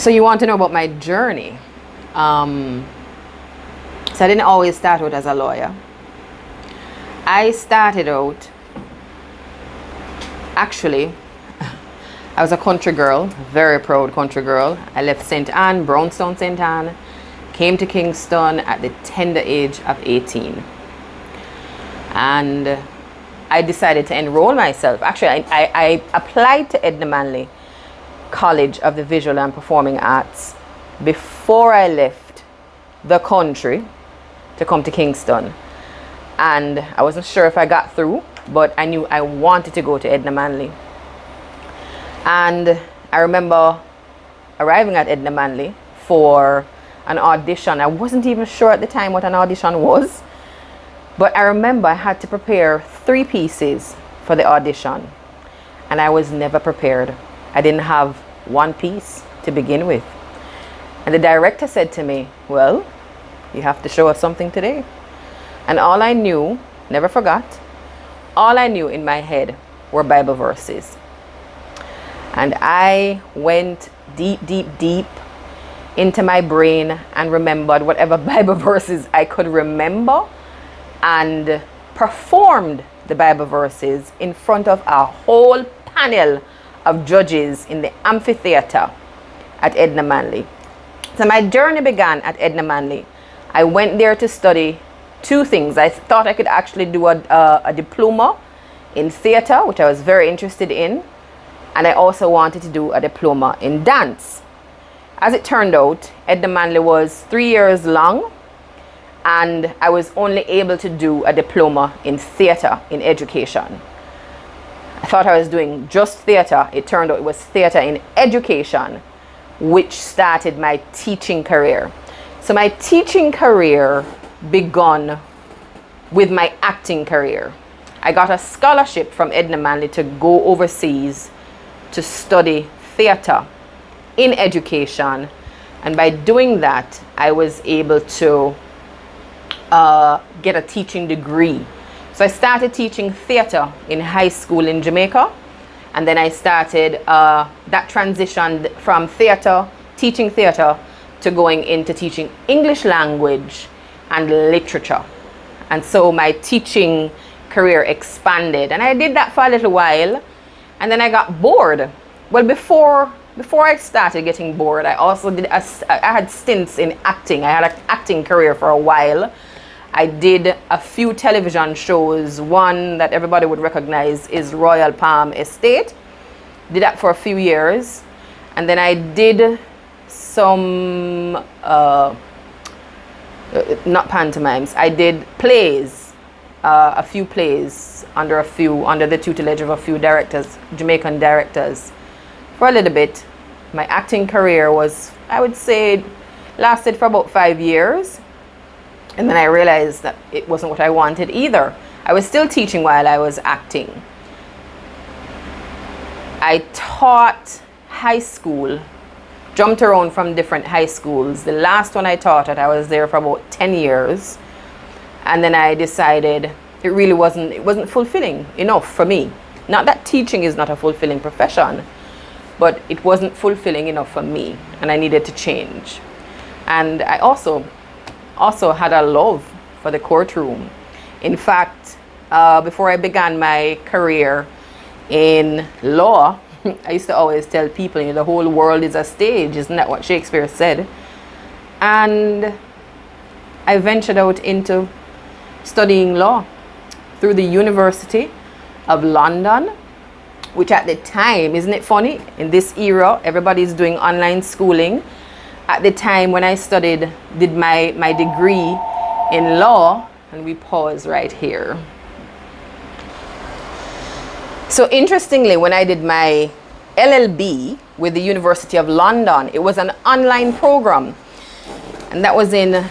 So you want to know about my journey. So I didn't always start out as a lawyer. I started out, actually, I was a country girl, very proud country girl. I left St. Anne, Brownstown St. Anne, came to Kingston at the tender age of 18. And I decided to enroll myself. Actually, I applied to Edna Manley College of the Visual and Performing Arts before I left the country to come to Kingston. And I wasn't sure if I got through, but I knew I wanted to go to Edna Manley. And I remember arriving at Edna Manley for an audition. I wasn't even sure at the time what an audition was, but I remember I had to prepare 3 pieces for the audition, and I was never prepared. I didn't have 1 piece to begin with. And the director said to me, well, you have to show us something today. And all I knew, never forgot, all I knew in my head were Bible verses. And I went deep, deep, deep into my brain and remembered whatever Bible verses I could remember and performed the Bible verses in front of a whole panel of judges in the amphitheater at Edna Manley. So my journey began at Edna Manley. I went there to study 2 things. I thought I could actually do a diploma in theater, which I was very interested in. And I also wanted to do a diploma in dance. As it turned out, Edna Manley was 3 years long, and I was only able to do a diploma in theater in education. I thought I was doing just theater. It turned out it was theater in education, which started my teaching career. So my teaching career began with my acting career. I got a scholarship from Edna Manley to go overseas to study theater in education, and by doing that I was able to get a teaching degree. So I started teaching theater in high school in Jamaica, and then I started that transitioned from theater, teaching theater, to going into teaching English language and literature. And so my teaching career expanded, and I did that for a little while, and then I got bored. Well, before I started getting bored, I also I had stints in acting. I had an acting career for a while. I did a few television shows. One that everybody would recognize is Royal Palm Estate. Did that for a few years, and then I did some not pantomimes. I did plays, a few plays under the tutelage of a few directors, Jamaican directors, for a little bit. My acting career was, I would say, lasted for about 5 years, and then I realized that it wasn't what I wanted either. I was still teaching while I was acting. I taught high school, jumped around from different high schools. The last one I taught at, I was there for about 10 years. And then I decided it wasn't fulfilling enough for me. Not that teaching is not a fulfilling profession, but it wasn't fulfilling enough for me, and I needed to change. And I also had a love for the courtroom. In fact, before I began my career in law, I used to always tell people, the whole world is a stage. Isn't that what Shakespeare said? And I ventured out into studying law through the University of London, which at the time, isn't it funny? In this era, everybody's doing online schooling. At the time when I did my degree in law, and we pause right here. So interestingly, when I did my LLB with the University of London, it was an online program, and that was in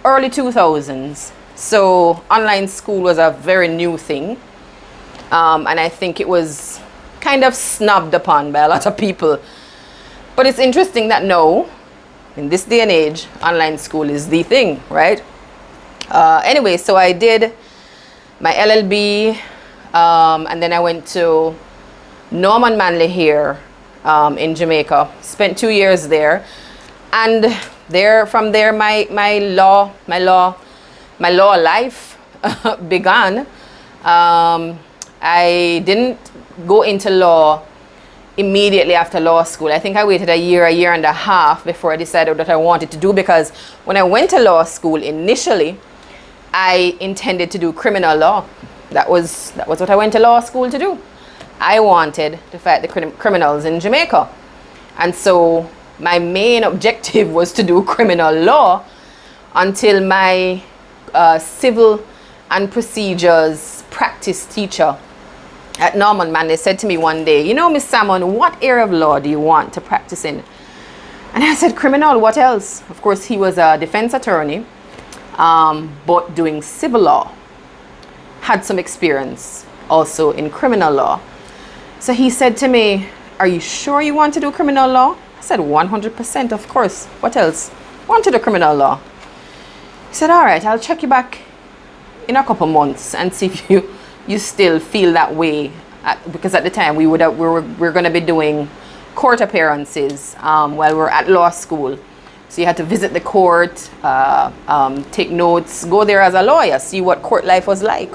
early 2000s. So online school was a very new thing, and I think it was kind of snubbed upon by a lot of people. But it's interesting that now, in this day and age, online school is the thing, right? Anyway, so I did my LLB, and then I went to Norman Manley here in Jamaica. Spent 2 years there, and from there my law life began. I didn't go into law immediately after law school. I think I waited a year and a half before I decided what I wanted to do, because when I went to law school initially, I intended to do criminal law. That was what I went to law school to do. I wanted to fight the criminals in Jamaica. And so my main objective was to do criminal law until my civil and procedures practice teacher at Norman Manley said to me one day, you know, Miss Salmon, what area of law do you want to practice in? And I said, criminal, what else? Of course, he was a defense attorney, but doing civil law. Had some experience also in criminal law. So he said to me, are you sure you want to do criminal law? I said, 100%, of course. What else? Want to do criminal law. He said, all right, I'll check you back in a couple months and see if you still feel that way. Because at the time we were going to be doing court appearances while we're at law school. So you had to visit the court, take notes, go there as a lawyer, see what court life was like.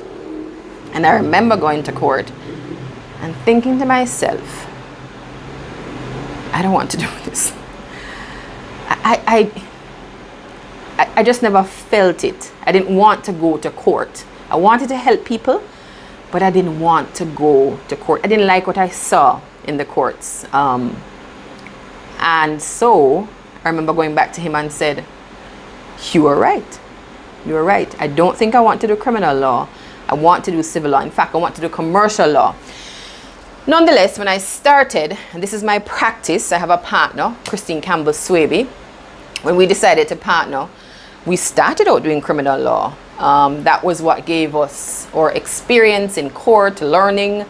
And I remember going to court and thinking to myself, I don't want to do this. I just never felt it. I didn't want to go to court. I wanted to help people, but I didn't want to go to court. I didn't like what I saw in the courts. And so I remember going back to him and said, you were right. You were right. I don't think I want to do criminal law. I want to do civil law. In fact, I want to do commercial law. Nonetheless, when I started, and this is my practice, I have a partner, Christine Campbell Swaby. When we decided to partner, we started out doing criminal law. That was what gave us our experience in court, learning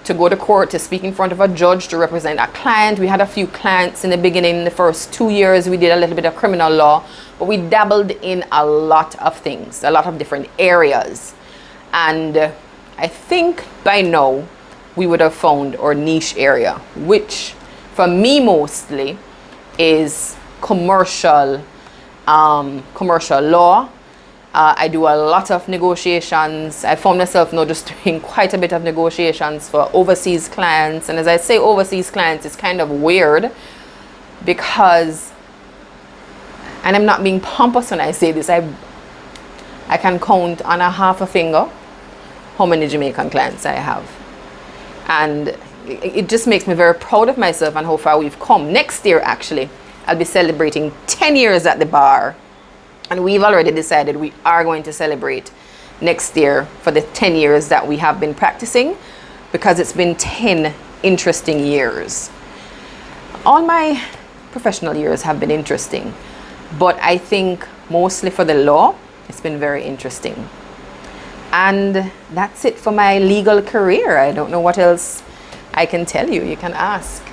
to go to court, to speak in front of a judge, to represent a client. We had a few clients in the beginning. The first 2 years, we did a little bit of criminal law, but we dabbled in a lot of things, a lot of different areas. And I think by now, we would have found our niche area, which for me mostly is commercial law. I do a lot of negotiations. I found myself now just doing quite a bit of negotiations for overseas clients. And as I say overseas clients, it's kind of weird because, and I'm not being pompous when I say this, I can count on a half a finger how many Jamaican clients I have. And it just makes me very proud of myself and how far we've come. Next year, actually, I'll be celebrating 10 years at the bar. And we've already decided we are going to celebrate next year for the 10 years that we have been practicing, because it's been 10 interesting years. All my professional years have been interesting, but I think mostly for the law, it's been very interesting. And that's it for my legal career. I don't know what else I can tell you. You can ask.